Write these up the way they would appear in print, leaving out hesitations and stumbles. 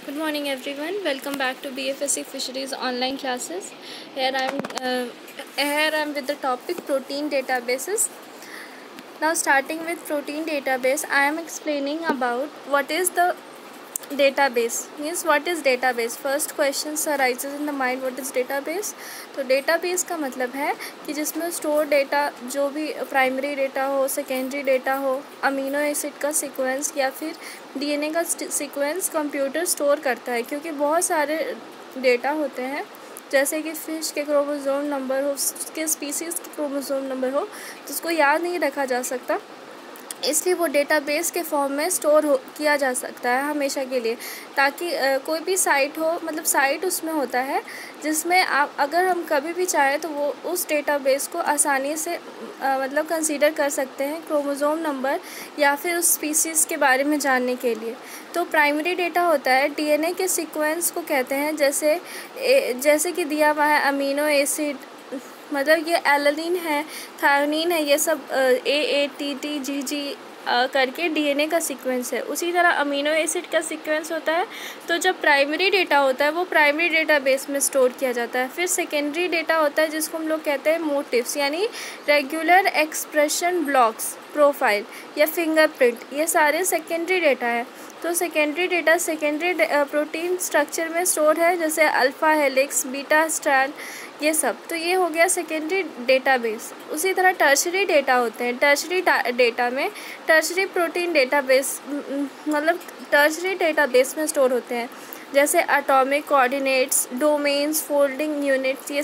Good morning, everyone. Welcome back to BFSC Fisheries online classes. Here I'm with the topic protein databases. Now, starting with protein database, I am explaining about what is the database. Means what is database. First question arises in the mind, what is database? तो database का मतलब है कि जिसमें store data, जो भी primary data हो, secondary data हो, अमीनो एसिड का सीक्वेंस या फिर डीएनए का सीक्वेंस कंप्यूटर स्टोर करता है, क्योंकि बहुत सारे डेटा होते हैं, जैसे कि फ़िश के क्रोमोसोम नंबर हो, उसके स्पीसीज़ के क्रोमोसोम नंबर हो, तो उसको याद नहीं रखा जा सकता, इसलिए वो डेटाबेस के फॉर्म में स्टोर किया जा सकता है हमेशा के लिए, ताकि कोई भी साइट हो, मतलब साइट उसमें होता है जिसमें आप अगर हम कभी भी चाहें तो वो उस डेटाबेस को आसानी से मतलब कंसीडर कर सकते हैं क्रोमोसोम नंबर या फिर उस स्पीसीज़ के बारे में जानने के लिए। तो प्राइमरी डेटा होता है डीएनए के सीक्वेंस को कहते हैं, जैसे कि दिया हुआ है अमीनो एसिड, मतलब ये एलानिन है, थायोनिन है, ये सब AATTGG करके डीएनए का सीक्वेंस है। उसी तरह अमीनो एसिड का सीक्वेंस होता है। तो जब प्राइमरी डेटा होता है वो प्राइमरी डेटाबेस में स्टोर किया जाता है। फिर सेकेंडरी डेटा होता है जिसको हम लोग कहते हैं मोटिव्स, यानी रेगुलर एक्सप्रेशन ब्लॉक्स, प्रोफाइल या फिंगरप्रिंट, ये सारे सेकेंडरी डेटा है। तो secondary data secondary protein structure में स्टोर है, जैसे अल्फ़ा हेलिक्स, बीटा स्ट्रैंड, ये सब। तो ये हो गया सेकेंडरी डेटाबेस। उसी तरह टर्शरी डेटा होते हैं। टर्शरी डेटा में टर्शरी प्रोटीन डेटाबेस, मतलब टर्शरी डेटाबेस में स्टोर होते हैं, जैसे atomic coordinates, domains, folding units, ये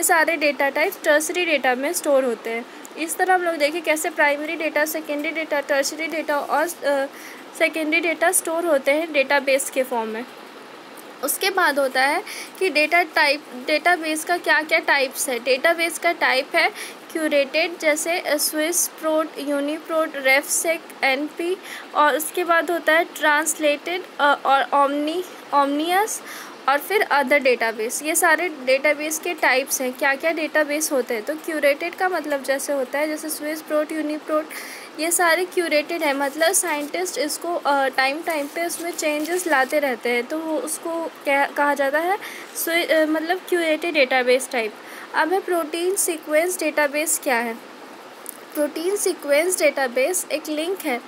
सारे डेटा टाइप टर्शरी डेटा में स्टोर होते हैं। इस तरह हम लोग देखें कैसे primary data, secondary data, tertiary data और सेकेंडरी डेटा स्टोर होते हैं डेटाबेस के फॉर्म में। उसके बाद होता है कि डेटाबेस का क्या क्या टाइप्स है। डेटाबेस का टाइप है क्यूरेटेड, जैसे स्विस प्रोट, यूनिप्रोट, रेफसेक, एनपी, और उसके बाद होता है ट्रांसलेटेड और ओमनियस, और फिर अदर डेटाबेस। ये सारे डेटाबेस के टाइप्स हैं, क्या क्या डेटाबेस होते हैं। तो क्यूरेटेड का मतलब जैसे होता है, जैसे स्विस प्रोट, यूनिप्रोट, ये सारे क्यूरेटेड है, मतलब साइंटिस्ट इसको टाइम पे उसमें चेंजेस लाते रहते हैं, तो वो उसको कहा जाता है मतलब क्यूरेटेड डेटाबेस टाइप। अब है प्रोटीन सीक्वेंस डेटाबेस। क्या है प्रोटीन सीक्वेंस डेटाबेस? एक लिंक है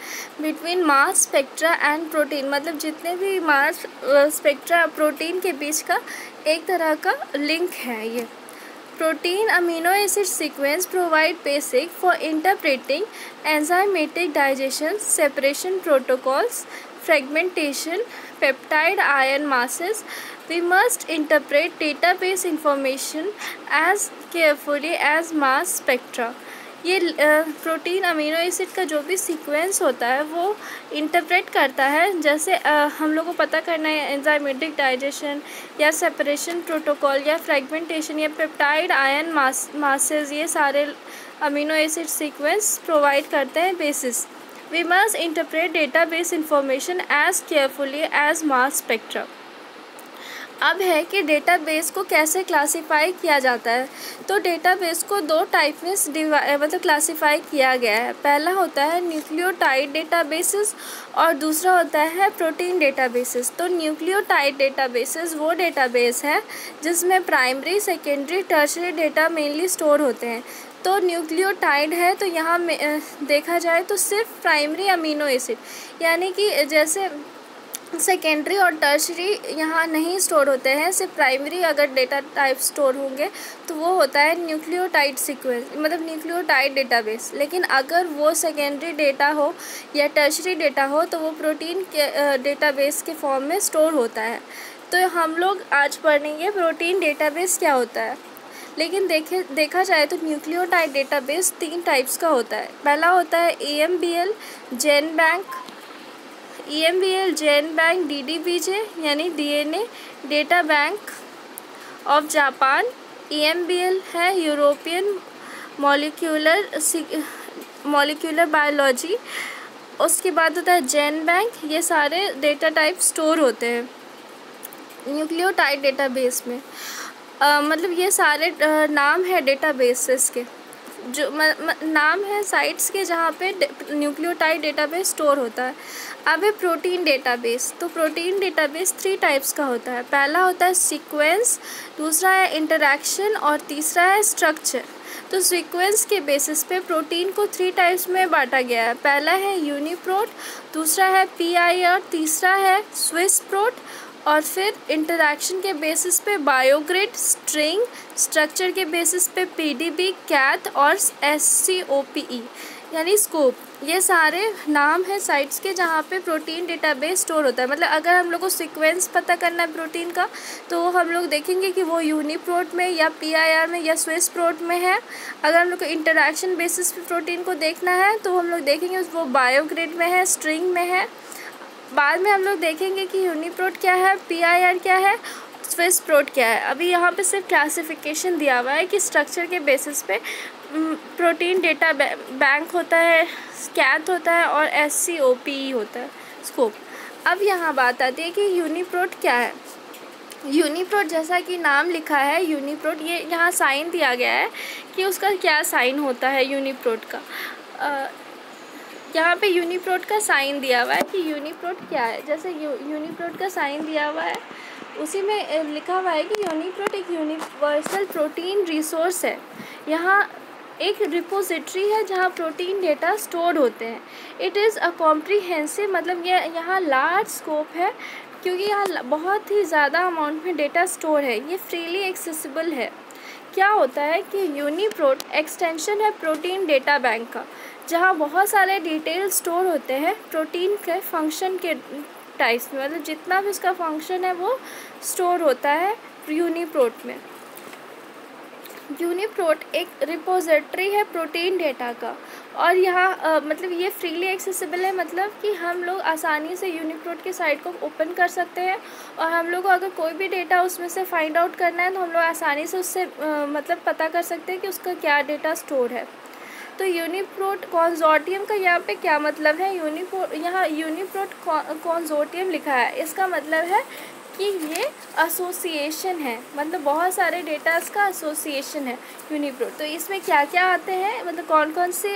between mass spectra and protein, मतलब जितने भी मास स्पेक्ट्रा प्रोटीन के बीच का एक तरह का लिंक है ये। Protein amino acid sequence provide basic for interpreting enzymatic digestion, separation protocols, fragmentation, peptide ion masses. We must interpret database information as carefully as mass spectra. ये प्रोटीन अमीनो एसिड का जो भी सीक्वेंस होता है वो interpret करता है, जैसे हम लोग को पता करना है एंजाइमेटिक डाइजेशन या सेपरेशन प्रोटोकॉल या फ्रेगमेंटेशन या पेप्टाइड आयन मासेस, ये सारे अमीनो एसिड सीक्वेंस प्रोवाइड करते हैं basis. We must interpret database information as carefully as mass spectra. अब है कि डेटाबेस को कैसे क्लासिफाई किया जाता है। तो डेटाबेस को दो टाइप में मतलब क्लासिफाई किया गया है। पहला होता है न्यूक्लियोटाइड डेटाबेसेस और दूसरा होता है प्रोटीन डेटाबेसेस। तो न्यूक्लियोटाइड डेटाबेसेस वो डेटाबेस है जिसमें primary, secondary, tertiary data mainly store होते हैं। तो न्यूक्लियोटाइड है तो यहाँ में देखा जाए तो सिर्फ प्राइमरी अमीनो एसिड, यानी कि जैसे सेकेंडरी और टर्शरी यहाँ नहीं स्टोर होते हैं, सिर्फ प्राइमरी अगर डेटा टाइप स्टोर होंगे तो वो होता है न्यूक्लियोटाइड सीक्वेंस, मतलब न्यूक्लियोटाइड डेटाबेस। लेकिन अगर वो सेकेंडरी डेटा हो या टर्शरी डेटा हो तो वो प्रोटीन के डेटाबेस के फॉर्म में स्टोर होता है। तो हम लोग आज पढ़ेंगे प्रोटीन डेटाबेस क्या होता है। लेकिन देखा जाए तो न्यूक्लियोटाइड डेटाबेस 3 टाइप्स का होता है। पहला होता है EMBL जेन बैंक, DDBJ यानी DNA data bank of Japan. EMBL है यूरोपियन मॉलिक्यूलर बायोलॉजी। उसके बाद होता है जेन बैंक, ये सारे डेटा टाइप स्टोर होते हैं न्यूक्लियोटाइड डेटाबेस में। मतलब ये सारे नाम है डेटाबेसेस के, जो नाम है साइट्स के जहाँ पे न्यूक्लियोटाइड डेटाबेस स्टोर होता है। अब है प्रोटीन डेटाबेस। तो प्रोटीन डेटाबेस 3 टाइप्स का होता है। पहला होता है सीक्वेंस, दूसरा है इंटरैक्शन और तीसरा है स्ट्रक्चर। तो सीक्वेंस के बेसिस पे प्रोटीन को 3 टाइप्स में बांटा गया है। पहला है यूनिप्रोट, दूसरा है पीआईआर, तीसरा है स्विस प्रोट और फिर इंटरैक्शन के बेसिस पे बायोग्रिड, स्ट्रिंग, स्ट्रक्चर के बेसिस पे पीडीबी, कैथ और एससीओपीई यानी स्कोप। ये सारे नाम हैं साइट्स के जहाँ पे प्रोटीन डेटाबेस स्टोर होता है। मतलब अगर हम लोग को सीक्वेंस पता करना है प्रोटीन का तो हम लोग देखेंगे कि वो यूनिप्रोट में या पीआईआर में या स्विस प्रोट में है। अगर हम लोग को इंटरैक्शन बेसिस पे प्रोटीन को देखना है तो हम लोग देखेंगे वो बायोग्रिड में है, स्ट्रिंग में है। बाद में हम लोग देखेंगे कि यूनिप्रोट क्या है, पीआईआर क्या है, स्विस प्रोट क्या है। अभी यहाँ पे सिर्फ क्लासिफिकेशन दिया हुआ है कि स्ट्रक्चर के बेसिस पे प्रोटीन डेटा बैंक होता है, कैथ होता है और एससीओपीई होता है, स्कोप। अब यहाँ बात आती है कि यूनिप्रोट क्या है। यूनिप्रोट जैसा कि नाम लिखा है यूनिप्रोट, ये यहाँ साइन दिया गया है कि उसका क्या साइन होता है यूनिप्रोट का। यहाँ पे यूनिप्रोट का साइन दिया हुआ है कि यूनिप्रोट क्या है। जैसे यूनिप्रोट का साइन दिया हुआ है उसी में लिखा हुआ है कि यूनिप्रोट एक यूनिवर्सल प्रोटीन रिसोर्स है। यहाँ एक रिपोजिटरी है जहाँ प्रोटीन डेटा स्टोर्ड होते हैं। इट इज़ अ कॉम्प्रीहेंसिव, मतलब ये यहाँ लार्ज स्कोप है क्योंकि यहाँ बहुत ही ज़्यादा अमाउंट में डेटा स्टोर है। ये फ्रीली एक्सेसिबल है। क्या होता है कि यूनिप्रोट एक्सटेंशन है प्रोटीन डेटा बैंक का, जहाँ बहुत सारे डिटेल स्टोर होते हैं प्रोटीन के फंक्शन के टाइप्स में। मतलब जितना भी उसका फंक्शन है वो स्टोर होता है यूनिप्रोट में। यूनिप्रोट एक रिपोजिटरी है प्रोटीन डेटा का और यहाँ मतलब ये फ्रीली एक्सेसिबल है, मतलब कि हम लोग आसानी से यूनिप्रोट के साइट को ओपन कर सकते हैं और हम लोग को अगर कोई भी डेटा उसमें से फाइंड आउट करना है तो हम लोग आसानी से उससे मतलब पता कर सकते हैं कि उसका क्या डेटा स्टोर है। तो यूनिप्रोट कंसोर्टियम का यहाँ पे क्या मतलब है, यहाँ यूनिप्रोट कंसोर्टियम लिखा है, इसका मतलब है कि ये एसोसिएशन है, मतलब बहुत सारे डेटास का एसोसिएशन है यूनिप्रोट। तो इसमें क्या क्या आते हैं, मतलब कौन कौन से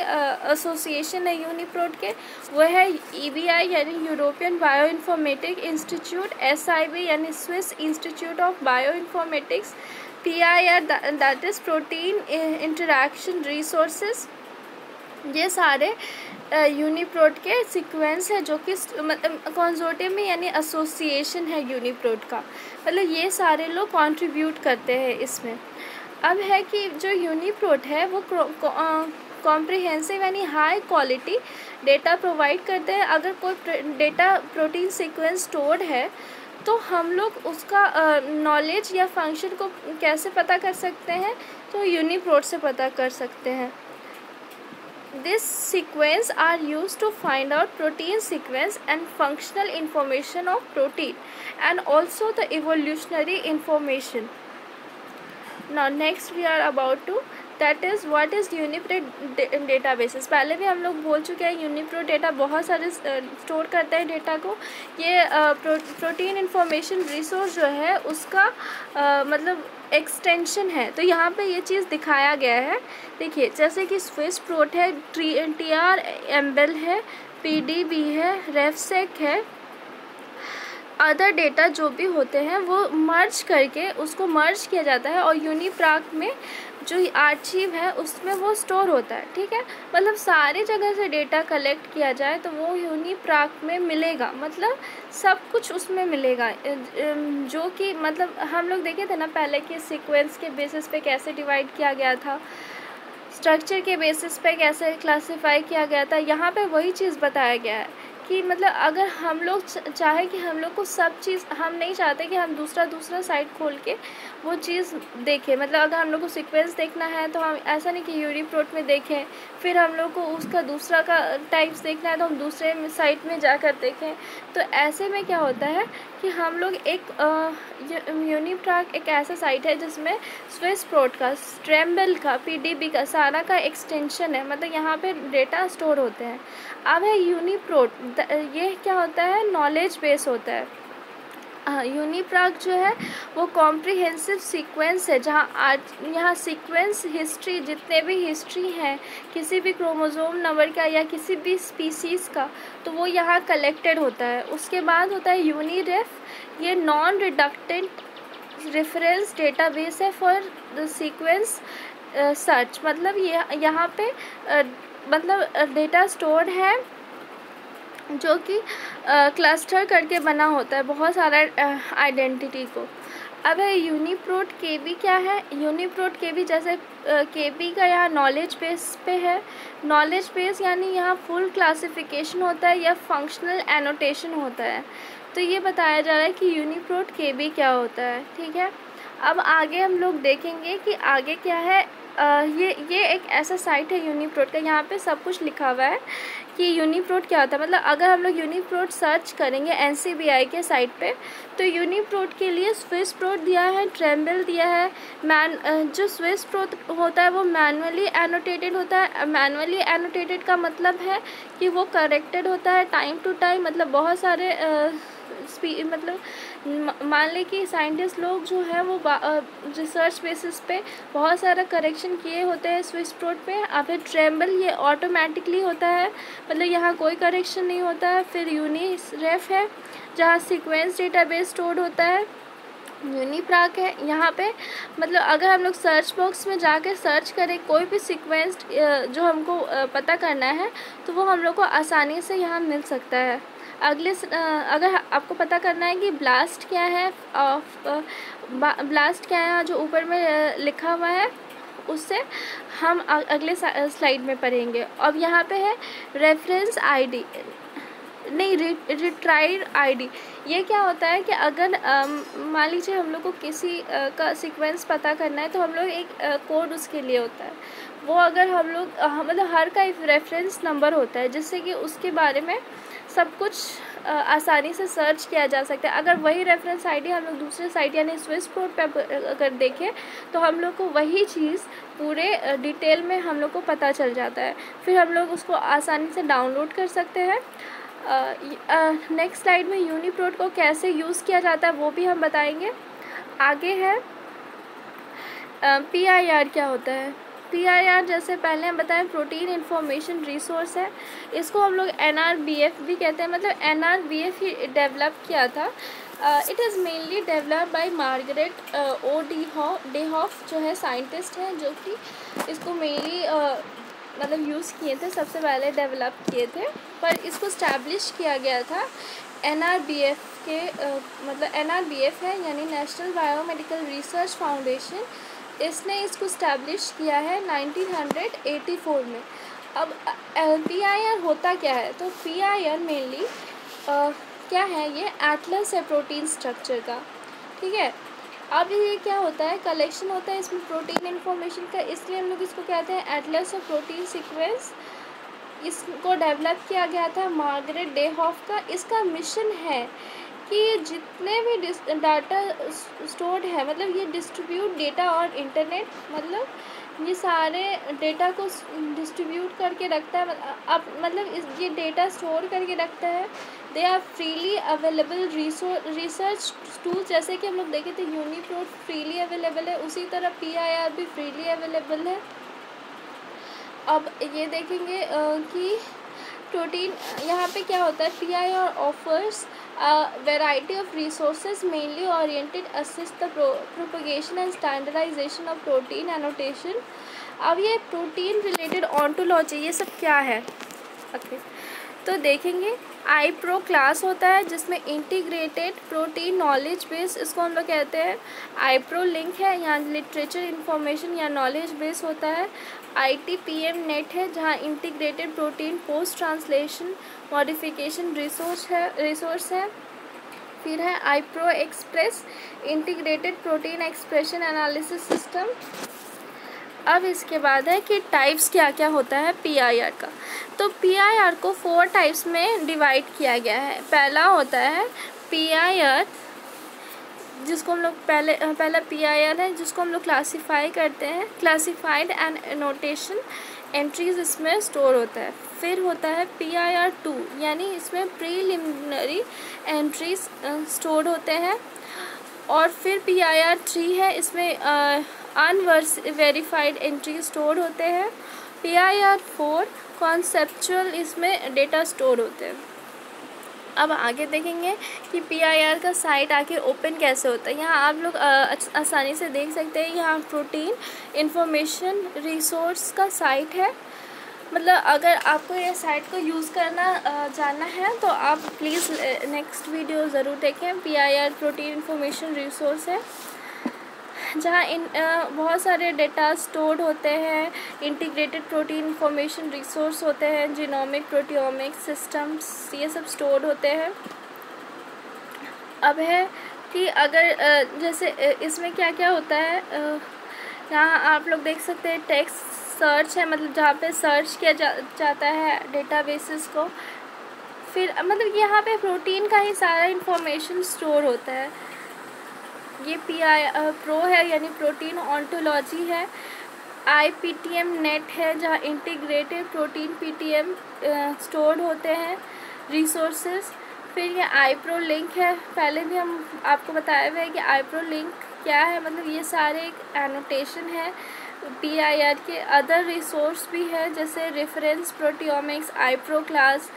एसोसिएशन है यूनिप्रोट के, वो है EBI यानी European bio informatic institute, SIB यानी Swiss institute of bio informatics, PIR that is protein interaction resources. ये सारे यूनिप्रोट के सीक्वेंस है जो कि मतलब कंसोर्टियम में यानी एसोसिएशन है यूनिप्रोट का, मतलब ये सारे लोग कंट्रीब्यूट करते हैं इसमें। अब है कि जो यूनिप्रोट है वो कॉम्प्रिहेंसिव यानी हाई क्वालिटी डेटा प्रोवाइड करते हैं। अगर कोई डेटा प्रोटीन सीक्वेंस स्टोर्ड है तो हम लोग उसका नॉलेज या फंक्शन को कैसे पता कर सकते हैं, तो यूनिप्रोट से पता कर सकते हैं। This sequence are used to find out protein sequence and functional information of protein and also the evolutionary information. Now next we are about to that is what is UniProt databases. पहले भी हम लोग बोल चुके हैं UniProt data बहुत सारे store करते हैं डेटा को। ये प्रोटीन इंफॉर्मेशन रिसोर्स जो है उसका मतलब एक्सटेंशन है। तो यहाँ पे ये चीज़ दिखाया गया है, देखिए जैसे कि स्विस प्रोट है, TRMBL है, PDB है, रेफसेक है। अदर डेटा जो भी होते हैं वो मर्ज करके उसको मर्ज किया जाता है और यूनिप्राक में जो आर्चीव है उसमें वो स्टोर होता है। ठीक है, मतलब सारी जगह से डेटा कलेक्ट किया जाए तो वो यूनिप्राक में मिलेगा, मतलब सब कुछ उसमें मिलेगा। जो कि मतलब हम लोग देखे थे ना पहले कि सीक्वेंस के बेसिस पे कैसे डिवाइड किया गया था, स्ट्रक्चर के बेसिस पे कैसे क्लासिफाई किया गया था। यहाँ पे वही चीज़ बताया गया है कि मतलब अगर हम लोग चाहे कि हम लोग को सब चीज़, हम नहीं चाहते कि हम दूसरा साइट खोल के वो चीज़ देखें। मतलब अगर हम लोग को सीक्वेंस देखना है तो हम ऐसा नहीं कि यूनिप्रोट में देखें, फिर हम लोग को उसका दूसरा का टाइप्स देखना है तो हम दूसरे साइट में जाकर देखें। तो ऐसे में क्या होता है कि हम लोग एक यूनिप्राक एक ऐसा साइट है जिसमें स्विस प्रोट का, स्ट्रेम्बल का, PDB का सारा का एक्सटेंशन है, मतलब यहाँ पे डेटा स्टोर होते हैं। अब है यूनिप्रोट, ये क्या होता है, नॉलेज बेस होता है। यूनिप्राक जो है वो कॉम्प्रिहेंसिव सीक्वेंस है, जहाँ आज यहाँ सीक्वेंस हिस्ट्री, जितने भी हिस्ट्री हैं किसी भी क्रोमोसोम नंबर का या किसी भी स्पीसीज़ का, तो वो यहाँ कलेक्टेड होता है। उसके बाद होता है यूनिरेफ, ये नॉन रिडक्टेंट रेफरेंस डेटाबेस है फॉर द सीक्वेंस सर्च। मतलब ये यहाँ पे मतलब डेटा स्टोर्ड है जो कि क्लस्टर करके बना होता है बहुत सारा आइडेंटिटी को। अब है यूनिप्रोट केबी क्या है। यूनिप्रोट केबी जैसे केबी का यहाँ नॉलेज बेस पे है। नॉलेज बेस यानी यहाँ फुल क्लासिफिकेशन होता है या फंक्शनल एनोटेशन होता है। तो ये बताया जा रहा है कि यूनिप्रोट केबी क्या होता है। ठीक है, अब आगे हम लोग देखेंगे कि आगे क्या है। ये एक ऐसा साइट है यूनिप्रोट का, यहाँ पे सब कुछ लिखा हुआ है कि यूनिप्रोट क्या होता है। मतलब अगर हम लोग यूनिप्रोट सर्च करेंगे NCBI के साइट पे, तो यूनिप्रोट के लिए स्विस प्रोट दिया है, ट्रेम्बल दिया है। जो स्विस प्रोट होता है वो मैनुअली एनोटेटेड होता है। मैनुअली एनोटेटेड का मतलब है कि वो करेक्टेड होता है टाइम टू टाइम। मतलब बहुत सारे मतलब मान लें कि साइंटिस्ट लोग जो है वो रिसर्च बेसिस पे बहुत सारा करेक्शन किए होते हैं स्विस प्रोट पे। और फिर ट्रेम्बल ये ऑटोमेटिकली होता है, मतलब यहाँ कोई करेक्शन नहीं होता है। फिर यूनिरेफ है जहाँ सीक्वेंस डेटाबेस स्टोर्ड होता है। यूनिप्राक है यहाँ पे, मतलब अगर हम लोग सर्च बॉक्स में जाकर सर्च करें कोई भी सीक्वेंस जो हमको पता करना है, तो वो हम लोग को आसानी से यहाँ मिल सकता है। अगर आपको पता करना है कि ब्लास्ट क्या है, ब्लास्ट क्या है जो ऊपर में लिखा हुआ है, उससे हम अगले स्लाइड में पढ़ेंगे। अब यहाँ पे है रेफरेंस आईडी, नहीं रिट्राइड आईडी। ये क्या होता है कि अगर मान लीजिए हम लोग को किसी का सीक्वेंस पता करना है, तो हम लोग एक कोड उसके लिए होता है। वो अगर हम लोग मतलब हर का एक रेफरेंस नंबर होता है, जिससे कि उसके बारे में सब कुछ आसानी से सर्च किया जा सकता है। अगर वही रेफरेंस आईडी हम लोग दूसरे साइट यानी स्विस प्रोट पे अगर देखें, तो हम लोग को वही चीज़ पूरे डिटेल में हम लोग को पता चल जाता है। फिर हम लोग उसको आसानी से डाउनलोड कर सकते हैं। नेक्स्ट स्लाइड में यूनिप्रोट को कैसे यूज़ किया जाता है वो भी हम बताएंगे। आगे है PIR क्या होता है। PIR जैसे पहले हम बताएं प्रोटीन इंफॉर्मेशन रिसोर्स है। इसको हम लोग NRBF भी कहते हैं, मतलब NRBF ही डेवलप किया था। It is mainly develop by Margaret O Dayhoff जो है साइंटिस्ट हैं, जो कि इसको मेनली मतलब यूज़ किए थे, सबसे पहले डेवलप किए थे। पर इसको स्टैब्लिश किया गया था NRBF के मतलब NRBF है यानी नेशनल बायोमेडिकल रिसर्च फाउंडेशन। इसने इसको स्टैब्लिश किया है 1984 में। अब PIR होता क्या है, तो PIR मेनली क्या है, ये एटलस है प्रोटीन स्ट्रक्चर का। ठीक है, अब ये क्या होता है, कलेक्शन होता है इसमें प्रोटीन इन्फॉर्मेशन का, इसलिए हम लोग इसको कहते हैं एटलस ऑफ प्रोटीन सीक्वेंस। इसको डेवलप किया गया था मार्गरेट डेहॉफ का। इसका मिशन है कि जितने भी डाटा स्टोर्ड है, मतलब ये डिस्ट्रीब्यूट डेटा और इंटरनेट, मतलब ये सारे डेटा को डिस्ट्रीब्यूट करके रखता है। अब मतलब ये डेटा स्टोर करके रखता है। They are freely available research tools, जैसे कि हम लोग देखे थे यूनिप्रोट फ्रीली अवेलेबल है, उसी तरह PIR भी फ्रीली अवेलेबल है। अब ये देखेंगे कि प्रोटीन यहाँ पे क्या होता है। PIR offers variety of resources mainly oriented assist the propagation and standardization of protein annotation। अब ये प्रोटीन रिलेटेड ऑन्टोलॉजी ये सब क्या है, ओके तो देखेंगे। iPro क्लास होता है जिसमें इंटीग्रेटेड प्रोटीन नॉलेज बेस, इसको हम लोग कहते हैं। iPro लिंक है, यहाँ लिटरेचर इंफॉर्मेशन या नॉलेज बेस होता है। ITPM नेट है जहाँ integrated protein post translation modification resource है। फिर है iPro express integrated protein expression analysis system. अब इसके बाद है कि टाइप्स क्या क्या होता है PIR का। तो PIR को 4 टाइप्स में डिवाइड किया गया है। पहला होता है PIR जिसको हम लोग पहला PIR है जिसको हम लोग क्लासीफाई करते हैं, क्लासीफाइड एंड एनोटेशन। एंट्रीज इसमें स्टोर होता है। फिर होता है PIR2, यानी इसमें प्रीलिमिनरी एंट्रीज स्टोर होते हैं। और फिर PIR3 है, इसमें अनवेरीफाइड एंट्री स्टोर होते हैं। PIR4 कॉन्सेप्चुअल, इसमें डेटा स्टोर होते हैं। अब आगे देखेंगे कि PIR का साइट आखिर ओपन कैसे होता है। यहाँ आप लोग आसानी से देख सकते हैं, यहाँ प्रोटीन इंफॉर्मेशन रिसोर्स का साइट है। मतलब अगर आपको ये साइट को यूज़ करना जानना है तो आप प्लीज़ नेक्स्ट वीडियो ज़रूर देखें। PIR प्रोटीन इंफॉर्मेशन रिसोर्स है, जहाँ बहुत सारे डेटा स्टोर्ड होते हैं। इंटीग्रेटेड प्रोटीन इंफॉर्मेशन रिसोर्स होते हैं, जीनोमिक प्रोटियोमिक सिस्टम्स, ये सब स्टोर्ड होते हैं। अब है कि अगर जैसे इसमें क्या क्या होता है, यहाँ आप लोग देख सकते हैं टेक्स्ट सर्च है, मतलब जहाँ पे सर्च किया जाता है डेटाबेसेस को। फिर मतलब यहाँ पे प्रोटीन का ही सारा इंफॉर्मेशन स्टोर होता है। ये PRO है, यानी प्रोटीन ऑन्टोलॉजी है। IPTM नेट है, जहाँ इंटीग्रेटेड प्रोटीन PTM स्टोर्ड होते हैं रिसोर्सेज। फिर ये iPro लिंक है, पहले भी हम आपको बताया हुआ है कि iPro लिंक क्या है। मतलब ये सारे एक एनोटेशन है। PIR के अदर रिसोर्स भी है, जैसे reference proteomics, iPro class,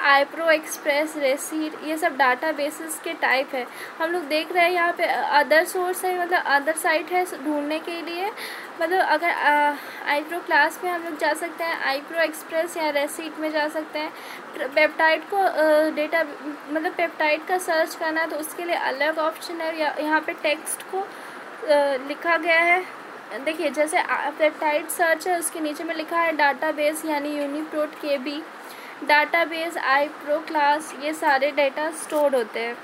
iPro express, RESID, ये सब डाटा बेसिस के टाइप है। हम लोग देख रहे हैं यहाँ पे अदर सोर्स है, मतलब अदर साइट है ढूंढने के लिए। मतलब अगर iPro क्लास में हम लोग जा सकते हैं, iPro एक्सप्रेस या रेसीड में जा सकते हैं। पेप्टाइड को डेटा मतलब पेप्टाइड का सर्च करना है तो उसके लिए अलग ऑप्शन है। यहाँ पे टेक्स्ट को लिखा गया है। देखिए जैसे पेप्टाइड सर्च है, उसके नीचे में लिखा है डाटाबेस, यानी UniProt KB database, iPro class, ये सारे डेटा स्टोर होते हैं।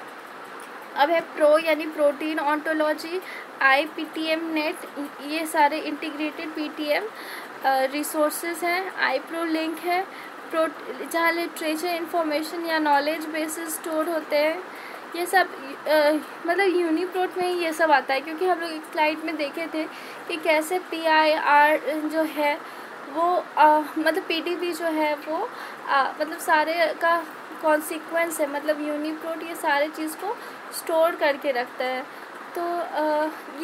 अब है प्रो यानी प्रोटीन ऑन्टोलॉजी, IPTM नेट, ये सारे इंटीग्रेटेड PTM रिसोर्सेज हैं। iPro लिंक है, जहाँ लिटरेचर इंफॉर्मेशन या नॉलेज बेसिस स्टोर होते हैं। ये सब मतलब यूनिप्रोट में ही ये सब आता है, क्योंकि हम लोग एक स्लाइड में देखे थे कि कैसे PIR जो है वो मतलब PDB जो है वो मतलब सारे का कॉन्सिक्वेंस है। मतलब यूनिप्रोट ये सारे चीज़ को स्टोर करके रखता है। तो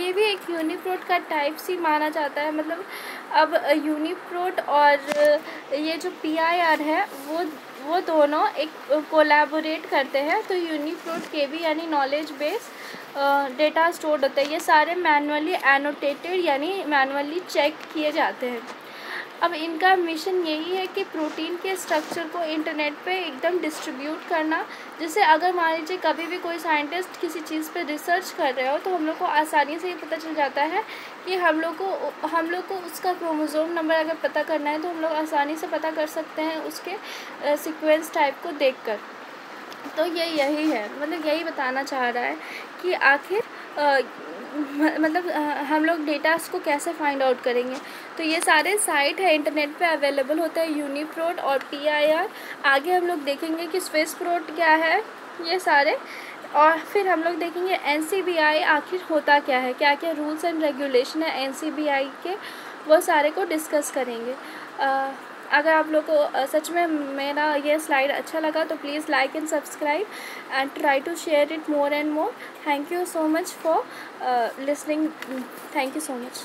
ये भी एक यूनिप्रोट का टाइप सी माना जाता है। मतलब अब यूनिप्रोट और ये जो PIR है वो दोनों एक कोलैबोरेट करते हैं, तो यूनिप्रोट KB यानी नॉलेज बेस डेटा स्टोर होता है। ये सारे मैनुअली एनोटेटेड यानी मैनुअली चेक किए जाते हैं। अब इनका मिशन यही है कि प्रोटीन के स्ट्रक्चर को इंटरनेट पे एकदम डिस्ट्रीब्यूट करना। जैसे अगर मान लीजिए कभी भी कोई साइंटिस्ट किसी चीज़ पे रिसर्च कर रहे हो तो हम लोग को आसानी से ये पता चल जाता है कि हम लोग को उसका क्रोमोसोम नंबर अगर पता करना है तो हम लोग आसानी से पता कर सकते हैं उसके सीक्वेंस टाइप को देखकर। तो ये यही है, मतलब यही बताना चाह रहा है कि आखिर मतलब हम लोग डेटास को कैसे फाइंड आउट करेंगे। तो ये सारे साइट है इंटरनेट पे अवेलेबल होता है, यूनिप्रोट और PIR। आगे हम लोग देखेंगे कि स्विसप्रोट क्या है, ये सारे। और फिर हम लोग देखेंगे NCBI आखिर होता क्या है, क्या क्या रूल्स एंड रेगुलेशन है NCBI के, वो सारे को डिस्कस करेंगे। अगर आप लोग को सच में मेरा ये स्लाइड अच्छा लगा तो please like and subscribe and try to share it more and more. Thank you so much for listening. Thank you so much.